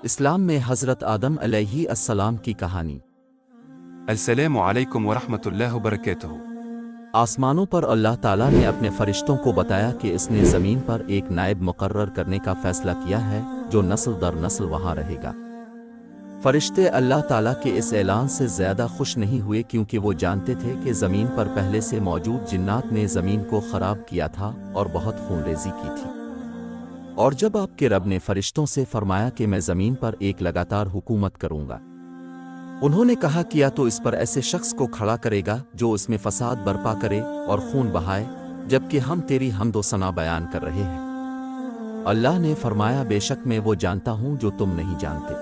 اسلام میں حضرت آدم علیہ السلام کی کہانی۔ السلام علیکم ورحمۃ اللہ وبرکاتہ۔ آسمانوں پر اللہ تعالیٰ نے اپنے فرشتوں کو بتایا کہ اس نے زمین پر ایک نائب مقرر کرنے کا فیصلہ کیا ہے جو نسل در نسل وہاں رہے گا۔ فرشتے اللہ تعالیٰ کے اس اعلان سے زیادہ خوش نہیں ہوئے کیونکہ وہ جانتے تھے کہ زمین پر پہلے سے موجود جنات نے زمین کو خراب کیا تھا اور بہت خون ریزی کی تھی۔ اور جب آپ کے رب نے فرشتوں سے فرمایا کہ میں زمین پر ایک لگاتار حکومت کروں گا، انہوں نے کہا کیا تو اس پر ایسے شخص کو کھڑا کرے گا جو اس میں فساد برپا کرے اور خون بہائے، جبکہ ہم تیری حمد و ثنا بیان کر رہے ہیں۔ اللہ نے فرمایا بے شک میں وہ جانتا ہوں جو تم نہیں جانتے۔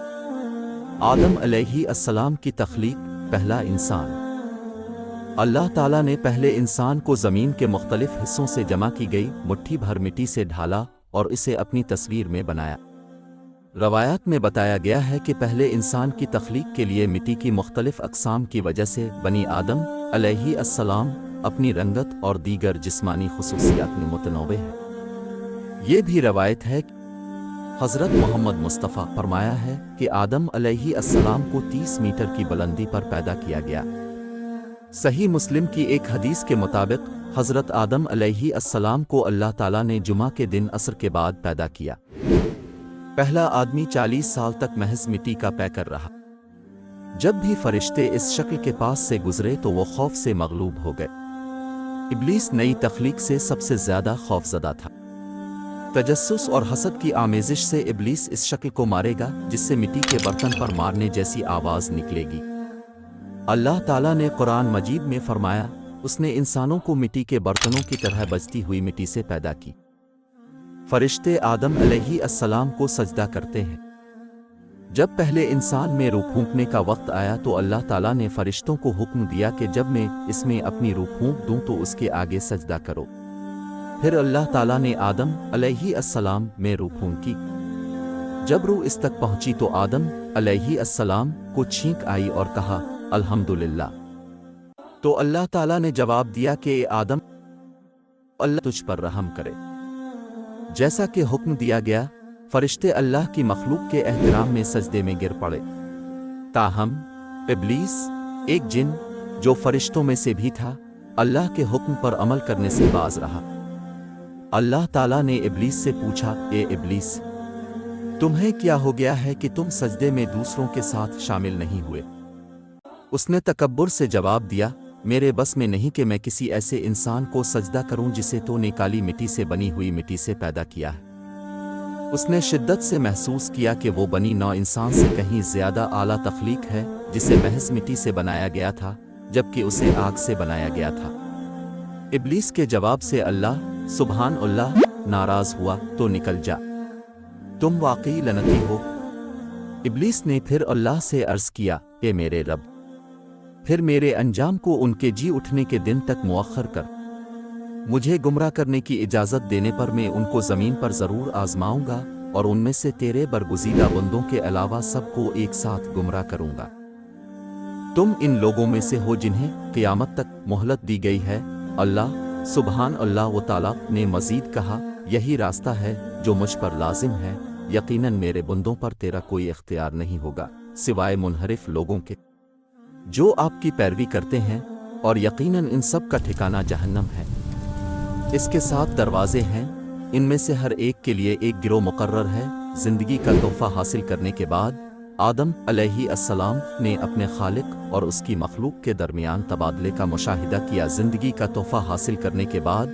آدم علیہ السلام کی تخلیق، پہلا انسان۔ اللہ تعالیٰ نے پہلے انسان کو زمین کے مختلف حصوں سے جمع کی گئی مٹھی بھر مٹی سے ڈھالا اور اسے اپنی تصویر میں بنایا۔ روایات میں بتایا گیا ہے کہ پہلے انسان کی تخلیق کے لیے مٹی کی مختلف اقسام کی وجہ سے بنی آدم علیہ السلام اپنی رنگت اور دیگر جسمانی خصوصیات میں متنوع ہے۔ یہ بھی روایت ہے کہ حضرت محمد مصطفیٰ فرمایا ہے کہ آدم علیہ السلام کو 30 میٹر کی بلندی پر پیدا کیا گیا۔ صحیح مسلم کی ایک حدیث کے مطابق حضرت آدم علیہ السلام کو اللہ تعالیٰ نے جمعہ کے دن عصر کے بعد پیدا کیا۔ پہلا آدمی 40 سال تک محض مٹی کا پیکر رہا۔ جب بھی فرشتے اس شکل کے پاس سے گزرے تو وہ خوف سے مغلوب ہو گئے۔ ابلیس نئی تخلیق سے سب سے زیادہ خوفزدہ تھا۔ تجسس اور حسد کی آمیزش سے ابلیس اس شکل کو مارے گا جس سے مٹی کے برتن پر مارنے جیسی آواز نکلے گی۔ اللہ تعالیٰ نے قرآن مجید میں فرمایا اس نے انسانوں کو مٹی کے برتنوں کی طرح بجتی ہوئی مٹی سے پیدا کی۔ فرشتے آدم علیہ السلام کو سجدہ کرتے ہیں۔ جب پہلے انسان میں روح پھونکنے کا وقت آیا تو اللہ تعالیٰ نے فرشتوں کو حکم دیا کہ جب میں اس میں اپنی روح پھونک دوں تو اس کے آگے سجدہ کرو۔ پھر اللہ تعالیٰ نے آدم علیہ السلام میں روح پھونکی۔ جب روح اس تک پہنچی تو آدم علیہ السلام کو چھینک آئی اور کہا الحمدللہ۔ تو اللہ تعالیٰ نے جواب دیا کہ اے آدم، اللہ تجھ پر رحم کرے۔ جیسا کہ حکم دیا گیا، فرشتے اللہ کی مخلوق کے احترام میں سجدے میں گر پڑے۔ تاہم ابلیس، ایک جن جو فرشتوں میں سے بھی تھا، اللہ کے حکم پر عمل کرنے سے باز رہا۔ اللہ تعالیٰ نے ابلیس سے پوچھا اے ابلیس، تمہیں کیا ہو گیا ہے کہ تم سجدے میں دوسروں کے ساتھ شامل نہیں ہوئے؟ اس نے تکبر سے جواب دیا میرے بس میں نہیں کہ میں کسی ایسے انسان کو سجدہ کروں جسے تو نے کالی مٹی سے بنی ہوئی مٹی سے پیدا کیا ہے۔ اس نے شدت سے محسوس کیا کہ وہ بنی نوع انسان سے کہیں زیادہ اعلیٰ تخلیق ہے جسے محض مٹی سے بنایا گیا تھا جبکہ اسے آگ سے بنایا گیا تھا۔ ابلیس کے جواب سے اللہ سبحان اللہ ناراض ہوا تو نکل جا، تم واقعی لعنتی ہو۔ ابلیس نے پھر اللہ سے عرض کیا اے میرے رب، پھر میرے انجام کو ان کے جی اٹھنے کے دن تک مؤخر کر۔ مجھے گمراہ کرنے کی اجازت دینے پر میں ان کو زمین پر ضرور آزماؤں گا اور ان میں سے تیرے برگزیدہ بندوں کے علاوہ سب کو ایک ساتھ گمراہ کروں گا۔ تم ان لوگوں میں سے ہو جنہیں قیامت تک مہلت دی گئی ہے۔ اللہ سبحان اللہ و تعالیٰ نے مزید کہا یہی راستہ ہے جو مجھ پر لازم ہے، یقیناً میرے بندوں پر تیرا کوئی اختیار نہیں ہوگا سوائے منحرف لوگوں کے جو آپ کی پیروی کرتے ہیں، اور یقیناً ان سب کا ٹھکانہ جہنم ہے۔ اس کے 7 دروازے ہیں، ان میں سے ہر ایک کے لیے ایک گروہ مقرر ہے۔ زندگی کا تحفہ حاصل کرنے کے بعد آدم علیہ السلام نے اپنے خالق اور اس کی مخلوق کے درمیان تبادلے کا مشاہدہ کیا۔ زندگی کا تحفہ حاصل کرنے کے بعد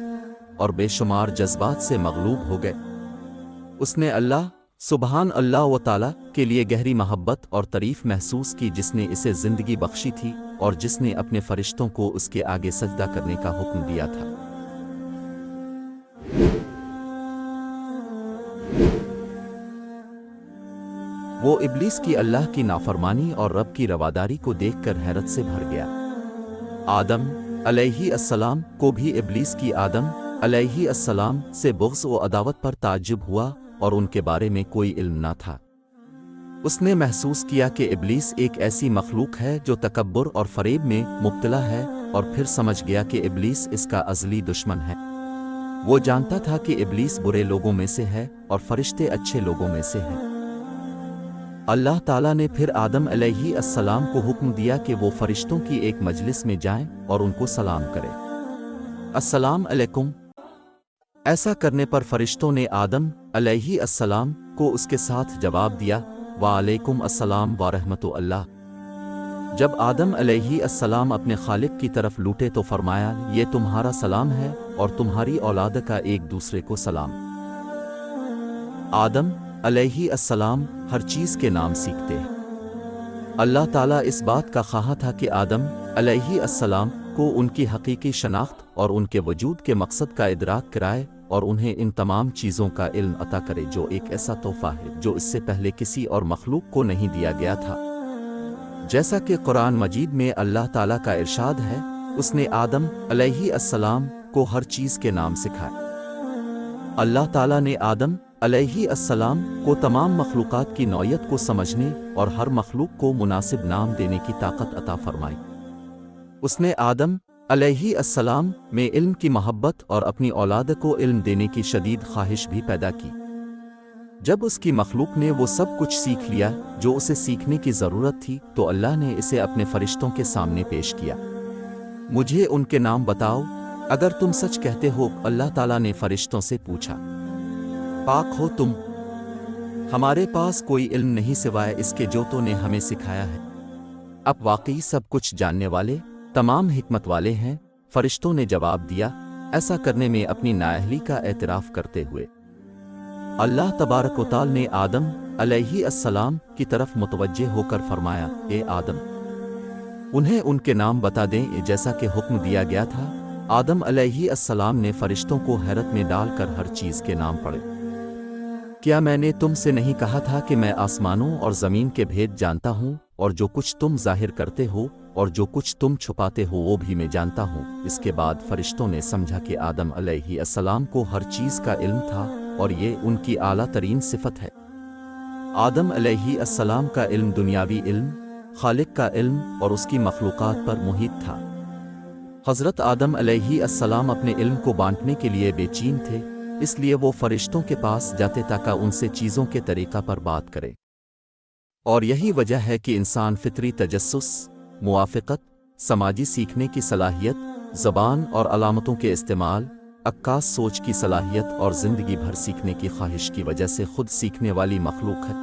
اور بے شمار جذبات سے مغلوب ہو گئے، اس نے اللہ سبحان اللہ و تعالیٰ کے لیے گہری محبت اور تعریف محسوس کی جس نے اسے زندگی بخشی تھی اور جس نے اپنے فرشتوں کو اس کے آگے سجدہ کرنے کا حکم دیا تھا۔ وہ ابلیس کی اللہ کی نافرمانی اور رب کی رواداری کو دیکھ کر حیرت سے بھر گیا۔ آدم علیہ السلام کو بھی ابلیس کی آدم علیہ السلام سے بغض و عداوت پر تعجب ہوا اور ان کے بارے میں کوئی علم نہ تھا۔ اس نے محسوس کیا کہ ابلیس ایک ایسی مخلوق ہے جو تکبر اور فریب میں مبتلا ہے، اور پھر سمجھ گیا کہ ابلیس اس کا ازلی دشمن ہے۔ وہ جانتا تھا کہ ابلیس برے لوگوں میں سے ہے اور فرشتے اچھے لوگوں میں سے ہیں۔ اللہ تعالیٰ نے پھر آدم علیہ السلام کو حکم دیا کہ وہ فرشتوں کی ایک مجلس میں جائیں اور ان کو سلام کریں۔ السلام علیکم۔ ایسا کرنے پر فرشتوں نے آدم علیہ السلام کو اس کے ساتھ جواب دیا، وعلیکم السلام ورحمۃ اللہ۔ جب آدم علیہ السلام اپنے خالق کی طرف لوٹے تو فرمایا، یہ تمہارا سلام ہے اور تمہاری اولاد کا ایک دوسرے کو سلام۔ آدم علیہ السلام ہر چیز کے نام سیکھتے ہیں۔ اللہ تعالیٰ اس بات کا خواہاں تھا کہ آدم علیہ السلام کو ان کی حقیقی شناخت اور ان کے وجود کے مقصد کا ادراک کرائے اور انہیں ان تمام چیزوں کا علم عطا کرے جو ایک ایسا تحفہ ہے جو اس سے پہلے کسی اور مخلوق کو نہیں دیا گیا تھا۔ جیسا کہ قرآن مجید میں اللہ تعالیٰ کا ارشاد ہے، اس نے آدم علیہ السلام کو ہر چیز کے نام سکھائے۔ اللہ تعالیٰ نے آدم علیہ السلام کو تمام مخلوقات کی نوعیت کو سمجھنے اور ہر مخلوق کو مناسب نام دینے کی طاقت عطا فرمائی۔ اس نے آدم علیہ السلام میں علم کی محبت اور اپنی اولاد کو علم دینے کی شدید خواہش بھی پیدا کی۔ جب اس کی مخلوق نے وہ سب کچھ سیکھ لیا جو اسے سیکھنے کی ضرورت تھی تو اللہ نے اسے اپنے فرشتوں کے سامنے پیش کیا۔ مجھے ان کے نام بتاؤ اگر تم سچ کہتے ہو۔ اللہ تعالیٰ نے فرشتوں سے پوچھا، پاک ہو تم، ہمارے پاس کوئی علم نہیں سوائے اس کے جو تو نے ہمیں سکھایا ہے۔ اب واقعی سب کچھ جاننے والے، تمام حکمت والے ہیں۔ فرشتوں نے جواب دیا، ایسا کرنے میں اپنی نااہلی کا اعتراف کرتے ہوئے۔ اللہ تبارک و تعالی نے آدم علیہ السلام کی طرف متوجہ ہو کر فرمایا، اے آدم، انہیں ان کے نام بتا دیں جیسا کہ حکم دیا گیا تھا۔ آدم علیہ السلام نے فرشتوں کو حیرت میں ڈال کر ہر چیز کے نام پڑھے۔ کیا میں نے تم سے نہیں کہا تھا کہ میں آسمانوں اور زمین کے بھید جانتا ہوں، اور جو کچھ تم ظاہر کرتے ہو اور جو کچھ تم چھپاتے ہو وہ بھی میں جانتا ہوں۔ اس کے بعد فرشتوں نے سمجھا کہ آدم علیہ السلام کو ہر چیز کا علم تھا اور یہ ان کی اعلیٰ ترین صفت ہے۔ آدم علیہ السلام کا علم دنیاوی علم، خالق کا علم اور اس کی مخلوقات پر محیط تھا۔ حضرت آدم علیہ السلام اپنے علم کو بانٹنے کے لیے بے چین تھے، اس لیے وہ فرشتوں کے پاس جاتے تاکہ ان سے چیزوں کے طریقہ پر بات کرے۔ اور یہی وجہ ہے کہ انسان فطری تجسس، موافقت، سماجی سیکھنے کی صلاحیت، زبان اور علامتوں کے استعمال، عکاس سوچ کی صلاحیت اور زندگی بھر سیکھنے کی خواہش کی وجہ سے خود سیکھنے والی مخلوق ہے۔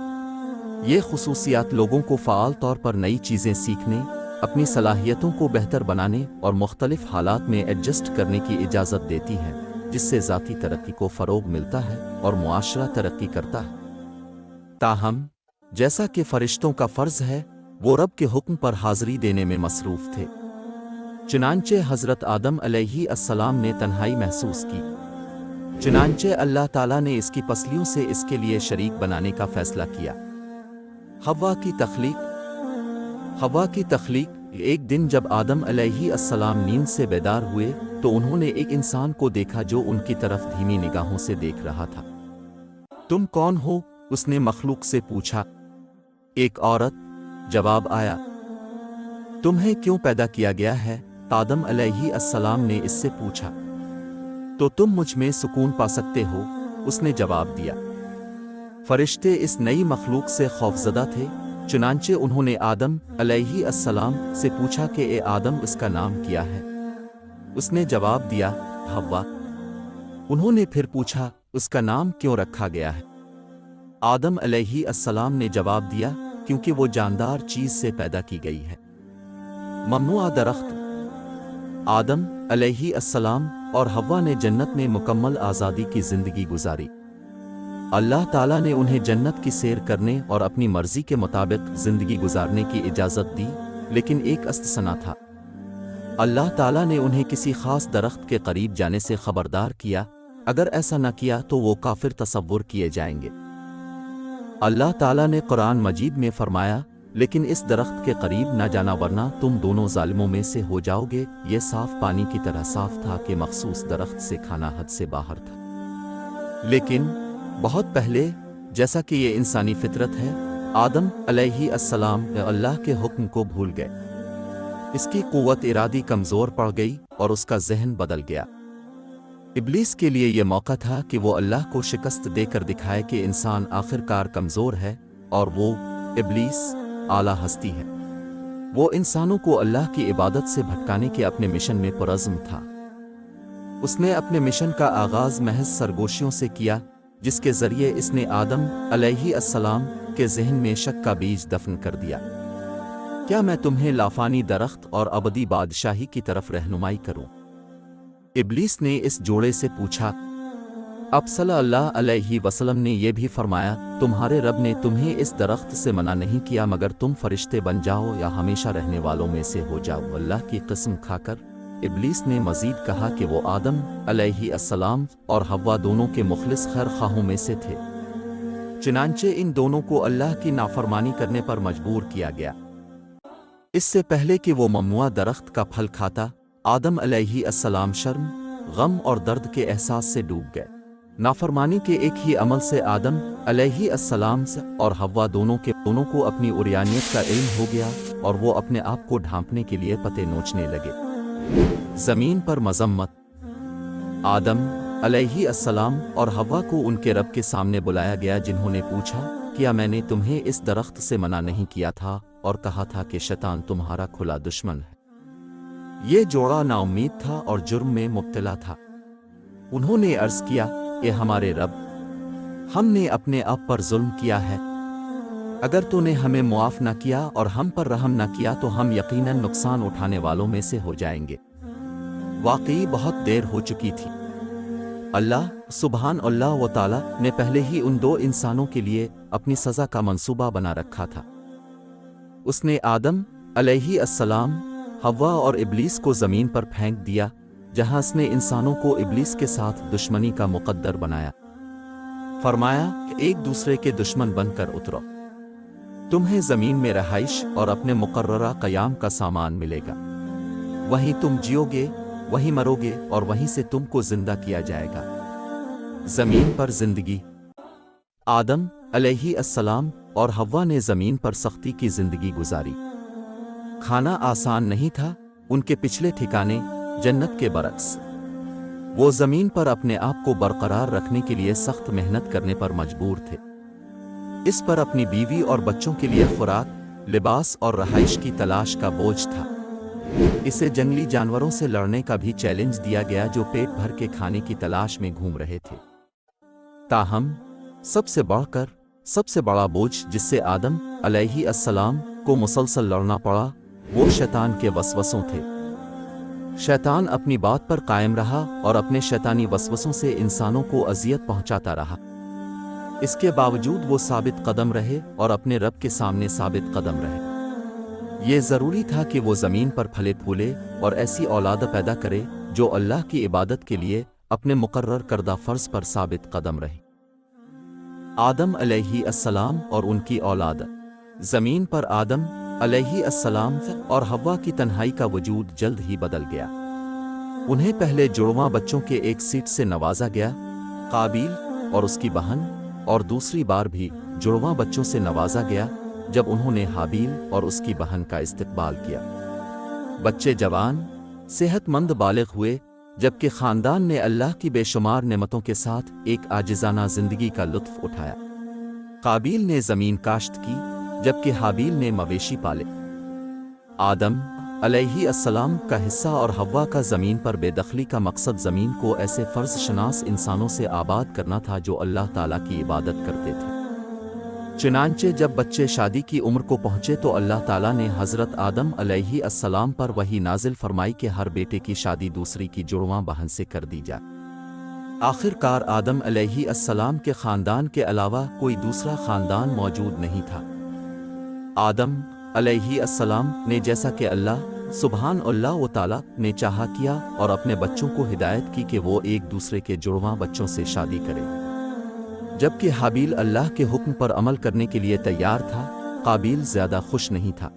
یہ خصوصیات لوگوں کو فعال طور پر نئی چیزیں سیکھنے، اپنی صلاحیتوں کو بہتر بنانے اور مختلف حالات میں ایڈجسٹ کرنے کی اجازت دیتی ہیں، جس سے ذاتی ترقی کو فروغ ملتا ہے اور معاشرہ ترقی کرتا ہے۔ تاہم جیسا کہ فرشتوں کا فرض ہے، وہ رب کے حکم پر حاضری دینے میں مصروف تھے۔ چنانچہ حضرت آدم علیہ السلام نے تنہائی محسوس کی۔ چنانچہ اللہ تعالیٰ نے اس کی پسلیوں سے اس کے لیے شریک بنانے کا فیصلہ کیا۔ حوا کی تخلیق۔ ایک دن جب آدم علیہ السلام نیند سے بیدار ہوئے تو انہوں نے ایک انسان کو دیکھا جو ان کی طرف دھیمی نگاہوں سے دیکھ رہا تھا۔ تم کون ہو؟ اس نے مخلوق سے پوچھا۔ ایک عورت، جواب آیا۔ تمہیں کیوں پیدا کیا گیا ہے؟ آدم علیہ السلام نے اس سے پوچھا۔ تو تم مجھ میں سکون پا سکتے ہو، اس نے جواب دیا۔ فرشتے اس نئی مخلوق سے خوفزدہ تھے، چنانچہ انہوں نے آدم علیہ السلام سے پوچھا کہ اے آدم، اس کا نام کیا ہے؟ اس نے جواب دیا، حوا۔ انہوں نے پھر پوچھا، اس کا نام کیوں رکھا گیا ہے؟ آدم علیہ السلام نے جواب دیا، کیونکہ وہ جاندار چیز سے پیدا کی گئی ہے۔ ممنوعہ درخت۔ آدم علیہ السلام اور حوا نے جنت میں مکمل آزادی کی زندگی گزاری۔ اللہ تعالیٰ نے انہیں جنت کی سیر کرنے اور اپنی مرضی کے مطابق زندگی گزارنے کی اجازت دی، لیکن ایک استثنا تھا۔ اللہ تعالیٰ نے انہیں کسی خاص درخت کے قریب جانے سے خبردار کیا، اگر ایسا نہ کیا تو وہ کافر تصور کیے جائیں گے۔ اللہ تعالیٰ نے قرآن مجید میں فرمایا، لیکن اس درخت کے قریب نہ جانا ورنہ تم دونوں ظالموں میں سے ہو جاؤ گے۔ یہ صاف پانی کی طرح صاف تھا کہ مخصوص درخت سے کھانا حد سے باہر تھا۔ لیکن بہت پہلے، جیسا کہ یہ انسانی فطرت ہے، آدم علیہ السلام اللہ کے حکم کو بھول گئے۔ اس کی قوت ارادی کمزور پڑ گئی اور اس کا ذہن بدل گیا۔ ابلیس کے لیے یہ موقع تھا کہ وہ اللہ کو شکست دے کر دکھائے کہ انسان آخر کار کمزور ہے اور وہ इब्लीस आला हस्ती है। वो इंसानों को अल्लाह की इबादत से भटकाने के अपने मिशन में पुरज़्म था। उसने अपने मिशन का आगाज़ महज सरगोशियों से किया, जिसके ज़रिए इसने आदम अलैहिस्सलाम के ज़हन में शक का बीज दफन कर दिया। क्या मैं तुम्हें लाफानी दरख्त और अबदी बादशाही की तरफ रहनुमाई करूं? इब्लीस ने इस जोड़े से पूछा। अब सल्लल्लाहु अलैहि वसल्लम ने यह भी फरमाया, तुम्हारे रब ने तुम्हें इस दरख्त से मना नहीं किया मगर तुम फरिश्ते बन जाओ या हमेशा रहने वालों में से हो जाओ। अल्लाह की कसम खाकर इब्लीस ने मजीद कहा कि वो आदम अलैहिस्सलाम और हव्वा दोनों के मुखलिस खैरख्वाहों में से थे। चुनांचे इन दोनों को अल्लाह की नाफरमानी करने पर मजबूर किया गया। इससे पहले कि वो ममनुआ दरख्त का फल खाता, आदम अलैहिस्सलाम शर्म, गम और दर्द के एहसास से डूब गए। नाफरमानी के एक ही अमल से आदम अलैहिस्सलाम और हव्वा दोनों को अपनी उरियानियत का इल्म हो गया और वो अपने आप को ढांपने के लिए पते नोचने लगे। ज़मीन पर मजम्मत। आदम अलैहिस्सलाम और हव्वा को उनके रब के सामने बुलाया गया, जिन्होंने पूछा, क्या मैंने तुम्हें इस दरख्त से मना नहीं किया था और कहा था कि शैतान तुम्हारा खुला दुश्मन है? ये जोड़ा नाउम्मीद था और जुर्म में मुब्तला था। उन्होंने अर्ज़ किया, ए हमारे रब, हमने अपने आप पर जुल्म किया है। अगर तूने हमें मुआफ़ न किया और हम पर रहम न किया तो हम यकीनन नुकसान उठाने वालों में से हो जाएंगे। वाकई बहुत देर हो चुकी थी। अल्लाह सुबहान अल्लाह व ताला ने पहले ही उन दो इंसानों के लिए अपनी सज़ा का मंसूबा बना रखा था। उसने आदम अलैहिस्सलाम, हव्वा और इब्लीस को ज़मीन पर फेंक दिया, जहां उसने इंसानों को इब्लीस के साथ दुश्मनी का मुकद्दर बनाया। फरमाया कि एक दूसरे के दुश्मन बनकर उतरो, तुम्हें ज़मीन में रहाइश और अपने मुकर्ररा क़याम का सामान मिलेगा। वहीं तुम जियोगे, वहीं मरोगे और वहीं से तुमको जिंदा किया जाएगा। ज़मीन पर जिंदगी। आदम अलैहिस्सलाम और हव्वा ने ज़मीन पर सख्ती की जिंदगी गुजारी। खाना आसान नहीं था, उनके पिछले ठिकाने जन्नत के बरक्स। वो ज़मीन पर अपने आप को बरकरार रखने के लिए सख्त मेहनत करने पर मजबूर थे। इस पर अपनी बीवी और बच्चों के लिए खुराक, लिबास और रहाइश की तलाश का बोझ था। इसे जंगली जानवरों से लड़ने का भी चैलेंज दिया गया, जो पेट भर के खाने की तलाश में घूम रहे थे। ताहम सबसे बढ़कर सबसे बड़ा बोझ जिससे आदम अलैहिस्सलाम को मुसलसल लड़ना पड़ा, वो शैतान के वसवसों थे। शैतान अपनी बात पर कायम रहा और अपने शैतानी वसवसों से इंसानों को अजियत पहुंचाता रहा। इसके बावजूद वो साबित कदम रहे और अपने रब के सामने साबित कदम रहे। ये ज़रूरी था कि वो ज़मीन पर फले फूले और ऐसी औलाद पैदा करे जो अल्लाह की इबादत के लिए अपने मुकर्रर करदा फ़र्ज़ पर साबित कदम रहे। आदम अलैहिस्सलाम और उनकी औलाद। ज़मीन पर आदम अलैहिस्सलाम और हव्वा की तन्हाई का वजूद जल्द ही बदल गया। उन्हें पहले जुड़वां बच्चों के एक सीट से नवाजा गया, काबील और उसकी बहन, और दूसरी बार भी जुड़वां बच्चों से नवाजा गया जब उन्होंने हाबील और उसकी बहन का इस्तकबाल किया। बच्चे जवान सेहतमंद बालिग हुए, जबकि ख़ानदान ने अल्लाह की बेशुमार नेमतों के साथ एक आजिज़ाना ज़िंदगी का लुत्फ़ उठाया। काबील ने ज़मीन काश्त की, जबकि हाबील ने मवेशी पाले। आदम अलैहिस्सलाम का हिस्सा और हव्वा का ज़मीन पर बेदखली का मकसद ज़मीन को ऐसे फ़र्ज़ शनास इंसानों से आबाद करना था जो अल्लाह ताला की इबादत करते थे। चुनांचे जब बच्चे शादी की उम्र को पहुँचे तो अल्लाह ताला ने हज़रत आदम अलैहिस्सलाम पर वही नाजिल फरमाई कि हर बेटे की शादी दूसरी की जुड़वां बहन से कर दी जाए। आखिरकार आदम अलैहिस्सलाम के ख़ानदान के अलावा कोई दूसरा ख़ानदान मौजूद नहीं था। आदम अलैहिस्सलाम ने जैसा कि अल्लाह सुबहान अल्लाह व ताला ने चाहा किया और अपने बच्चों को हिदायत की कि वो एक दूसरे के जुड़वां बच्चों से शादी करें। जबकि हाबील अल्लाह के हुक्म पर अमल करने के लिए तैयार था, काबील ज़्यादा खुश नहीं था।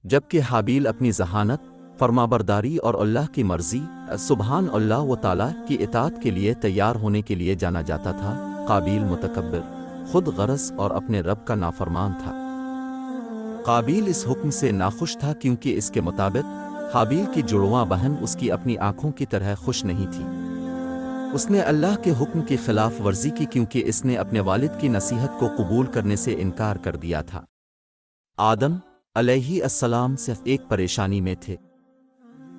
जबकि हाबील अपनी ज़हानत, फरमाबरदारी और अल्लाह की मर्ज़ी सुबहान अल्लाह व ताला की इताअत के लिए तैयार होने के लिए जाना जाता था, काबील मुतकब्बिर, खुद गरज और अपने रब का नाफरमान था। काबील इस हुक्म से नाखुश था क्योंकि इसके मुताबिक हाबील की जुड़वां बहन उसकी अपनी आंखों की तरह खुश नहीं थी। उसने अल्लाह के हुक्म की खिलाफ वर्जी की क्योंकि इसने अपने वालिद की नसीहत को कबूल करने से इनकार कर दिया था। आदम अलैहि अस्सलाम सिर्फ एक परेशानी में थे।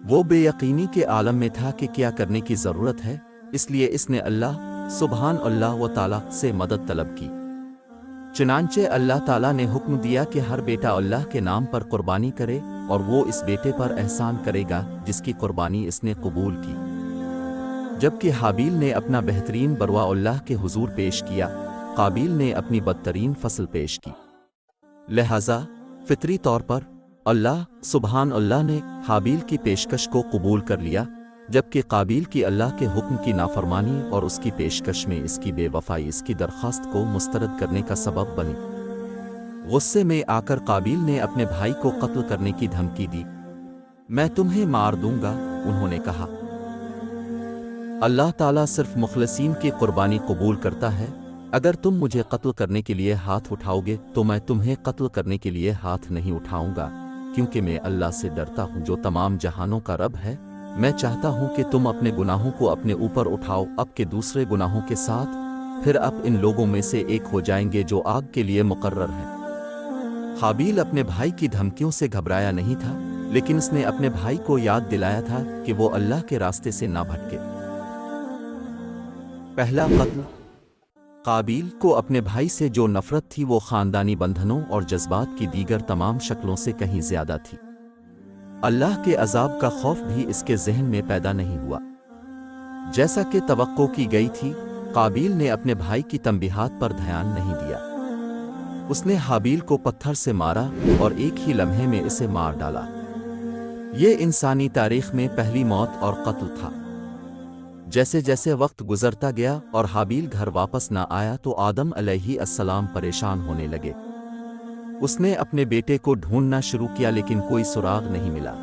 वो बेयकीनी के आलम में था कि क्या करने की ज़रूरत है, इसलिए इसने अल्लाह सुबहान अल्लाह व ताला से मदद तलब की। चुनांचे अल्लाह ताला ने हुक्म दिया कि हर बेटा अल्लाह के नाम पर कुर्बानी करे और वो इस बेटे पर एहसान करेगा जिसकी कुर्बानी इसने कबूल की। जबकि हाबील ने अपना बेहतरीन बरवा अल्लाह के हुजूर पेश किया, काबील ने अपनी बदतरीन फसल पेश की। लिहाजा फितरी तौर पर अल्लाह सुबहान अल्लाह ने हाबील की पेशकश को कबूल कर लिया, जबकि काबील की अल्लाह के हुक्म की नाफरमानी और उसकी पेशकश में इसकी बेवफाई इसकी दरख्वास्त को मुस्तरद करने का सबब बनी। गुस्से में आकर काबील ने अपने भाई को कत्ल करने की धमकी दी। मैं तुम्हें मार दूंगा, उन्होंने कहा। अल्लाह ताला सिर्फ मुखलसीन की कुर्बानी कबूल करता है। अगर तुम मुझे कत्ल करने के लिए हाथ उठाओगे तो मैं तुम्हें कत्ल करने के लिए हाथ नहीं उठाऊंगा, क्योंकि मैं अल्लाह से डरता हूँ जो तमाम जहानों का रब है। मैं चाहता हूँ कि तुम अपने गुनाहों को अपने ऊपर उठाओ अब के दूसरे गुनाहों के साथ, फिर अब इन लोगों में से एक हो जाएंगे जो आग के लिए मुकर्रर हैं। हाबील अपने भाई की धमकियों से घबराया नहीं था, लेकिन उसने अपने भाई को याद दिलाया था कि वो अल्लाह के रास्ते से ना भटके। पहला कत्ल। काबील को अपने भाई से जो नफरत थी वो खानदानी बंधनों और जज्बात की दीगर तमाम शक्लों से कहीं ज्यादा थी। अल्लाह के अजाब का खौफ भी इसके जहन में पैदा नहीं हुआ। जैसा कि तवक्को की गई थी, काबील ने अपने भाई की तंबीहात पर ध्यान नहीं दिया। उसने हाबील को पत्थर से मारा और एक ही लम्हे में इसे मार डाला। ये इंसानी तारीख में पहली मौत और कत्ल था। जैसे जैसे वक्त गुजरता गया और हाबील घर वापस ना आया तो आदम अलैहि अस्सलाम परेशान होने लगे। उसने अपने बेटे को ढूंढना शुरू किया, लेकिन कोई सुराग नहीं मिला।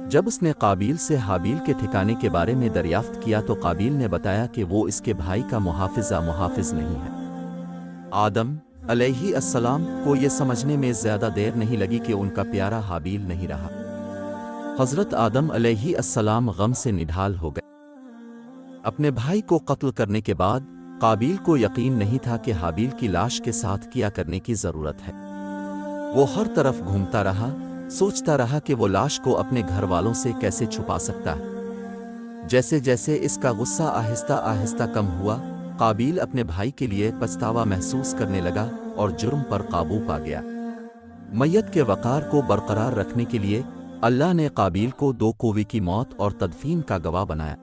जब उसने काबील से हाबील के ठिकाने के बारे में दरियाफ्त किया तो काबील ने बताया कि वो इसके भाई का मुहाफिज नहीं है। आदम अलैहि अस्सलाम को यह समझने में ज्यादा देर नहीं लगी कि उनका प्यारा हाबील नहीं रहा। हजरत आदम अलैहि अस्सलाम गम से निढाल हो गए। अपने भाई को कत्ल करने के बाद काबील को यकीन नहीं था कि हाबील की लाश के साथ क्या करने की जरूरत है। वो हर तरफ घूमता रहा, सोचता रहा कि वो लाश को अपने घर वालों से कैसे छुपा सकता है। जैसे जैसे इसका गुस्सा आहिस्ता आहिस्ता कम हुआ, काबील अपने भाई के लिए पछतावा महसूस करने लगा और जुर्म पर काबू पा गया। मैयत के वक़ार को बरकरार रखने के लिए अल्लाह ने काबील को 2 कौवे की मौत और तदफीन का गवाह बनाया।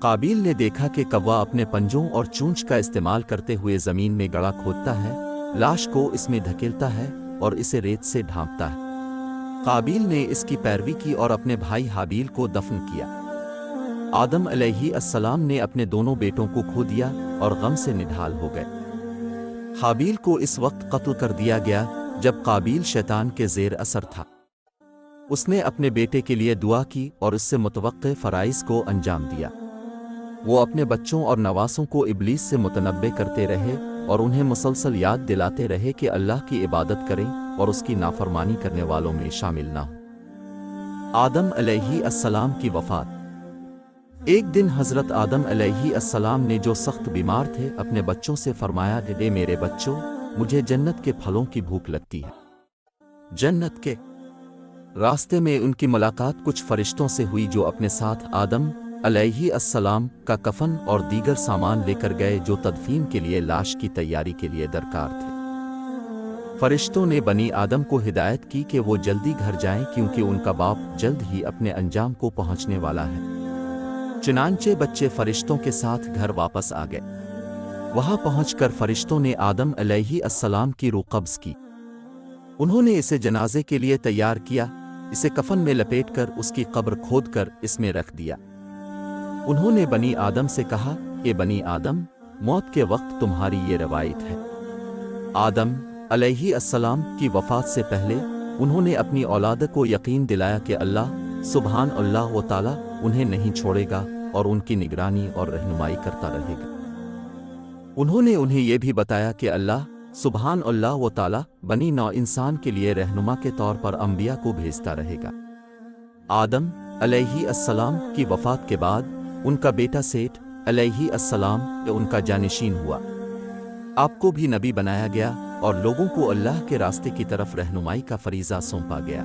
काबील ने देखा कि कौवा अपने पंजों और चूंच का इस्तेमाल करते हुए जमीन में गड़ा खोदता है, लाश को इसमें धकेलता है और इसे रेत से ढांपता है। काबील ने इसकी पैरवी की और अपने भाई हाबील को दफन किया। आदम अलैहि अस्सलाम ने अपने दोनों बेटों को खो दिया और गम से निढाल हो गए। हाबील को इस वक्त कत्ल कर दिया गया जब काबील शैतान के जेर असर था। उसने अपने बेटे के लिए दुआ की और उससे मुतवक्के फराइज को अंजाम दिया। वो अपने बच्चों और नवासों को इब्लीस से मुतनब्बे करते रहे और उन्हें मुसलसल याद दिलाते रहे कि अल्लाह की इबादत करें और उसकी नाफरमानी करने वालों में शामिल ना हो। आदम अलैहि अस्सलाम की वफ़ात। एक दिन हज़रत आदम अलैहि अस्सलाम ने जो सख्त बीमार थे अपने बच्चों से फरमाया, दे मेरे बच्चों, मुझे जन्नत के फलों की भूख लगती है। जन्नत के रास्ते में उनकी मुलाकात कुछ फरिश्तों से हुई जो अपने साथ आदम अलैहि अस्सलाम का कफन और दीगर सामान लेकर गए जो तदफीन के लिए लाश की तैयारी के लिए दरकार थे। फरिश्तों ने बनी आदम को हिदायत की कि वो जल्दी घर जाएं क्योंकि उनका बाप जल्द ही अपने अंजाम को पहुंचने वाला है। चुनांचे बच्चे फरिश्तों के साथ घर वापस आ गए। वहां पहुंचकर फरिश्तों ने आदम अलैहि अस्सलाम की रूह कब्ज की। उन्होंने इसे जनाजे के लिए तैयार किया, इसे कफन में लपेटकर उसकी कब्र खोदकर इसमें रख दिया। उन्होंने बनी आदम से कहा, ए बनी आदम, मौत के वक्त तुम्हारी ये रवायत है। आदम अलैहि अस्सलाम की वफ़ात से पहले उन्होंने अपनी औलाद को यकीन दिलाया कि अल्लाह सुबहान अल्लाह व ताला उन्हें नहीं छोड़ेगा और उनकी निगरानी और रहनुमाई करता रहेगा। उन्होंने उन्हें यह भी बताया कि अल्लाह सुबहान अल्लाह व ताला बनी नौ इंसान के लिए रहनुमा के तौर पर अंबिया को भेजता रहेगा। आदम अलैहि अस्सलाम की वफ़ात के बाद उनका बेटा सेठ अलैहि अस्सलाम उनका जानिशीन हुआ। आपको भी नबी बनाया गया اور لوگوں کو اللہ کے راستے کی طرف رہنمائی کا فریضہ سونپا گیا۔